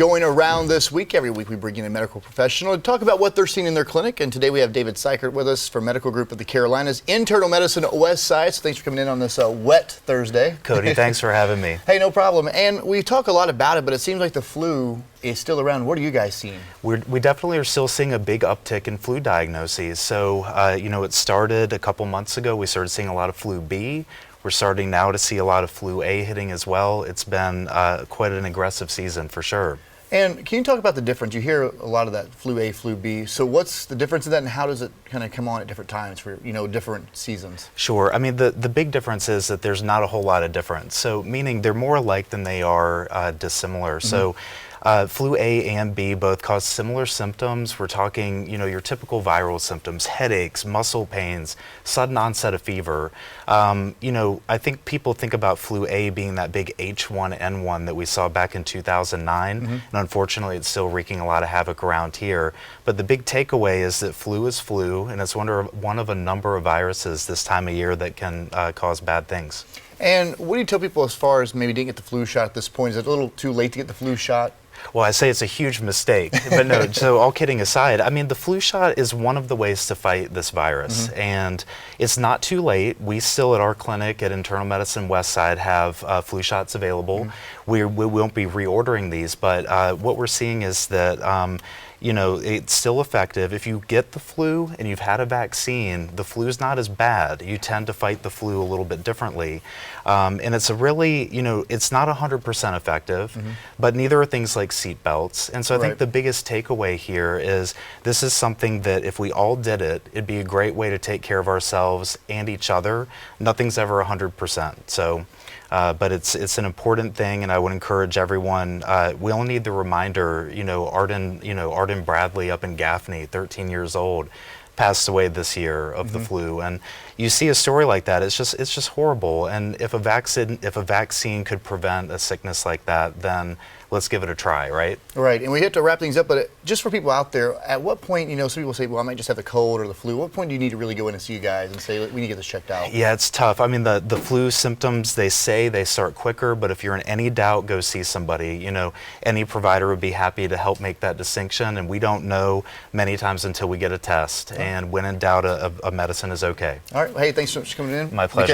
Going around this week, every week we bring in a medical professional to talk about what they're seeing in their clinic. And today we have David Cykert with us from Medical Group of the Carolinas, Internal Medicine West Side. So thanks for coming in on this wet Thursday. Cody, thanks for having me. Hey, no problem. And we talk a lot about it, but it seems like the flu is still around. What are you guys seeing? We definitely are still seeing a big uptick in flu diagnoses. So, it started a couple months ago. We started seeing a lot of flu B. We're starting now to see a lot of flu A hitting as well. It's been quite an aggressive season for sure. And can you talk about the difference? You hear a lot of that flu A, flu B. So what's the difference in that, and how does it kind of come on at different times for, different seasons? Sure. I mean, the big difference is that there's not a whole lot of difference. So meaning they're more alike than they are dissimilar. So flu A and B both cause similar symptoms. We're talking, your typical viral symptoms, headaches, muscle pains, sudden onset of fever. I think people think about flu A being that big H1N1 that we saw back in 2009. And unfortunately, it's still wreaking a lot of havoc around here. But the big takeaway is that flu is flu, and it's one of a number of viruses this time of year that can cause bad things. And what do you tell people as far as maybe didn't get the flu shot at this point? Is it a little too late to get the flu shot? Well, I say it's a huge mistake, but no, so all kidding aside, I mean, the flu shot is one of the ways to fight this virus, and it's not too late. We still at our clinic at Internal Medicine West Side have flu shots available. We won't be reordering these, but what we're seeing is that it's still effective. If you get the flu and you've had a vaccine, the flu is not as bad. You tend to fight the flu a little bit differently. And it's a really, it's not 100% effective, but neither are things like seat belts. And so I think the biggest takeaway here is this is something that if we all did it, it'd be a great way to take care of ourselves and each other. Nothing's ever 100%. So. But it's an important thing, and I would encourage everyone. We only need the reminder. Arden Bradley up in Gaffney, 13 years old, passed away this year of the flu, and you see a story like that. It's just horrible. And if a vaccine could prevent a sickness like that, then let's give it a try, right? Right, and we have to wrap things up, but just for people out there, at what point, some people say, well, I might just have the cold or the flu. What point do you need to really go in and see you guys and say, we need to get this checked out? Yeah, it's tough. I mean, the flu symptoms, they say they start quicker, but if you're in any doubt, go see somebody. Any provider would be happy to help make that distinction, and we don't know many times until we get a test. And when in doubt, a medicine is okay. All right, hey, thanks so much for coming in. My pleasure.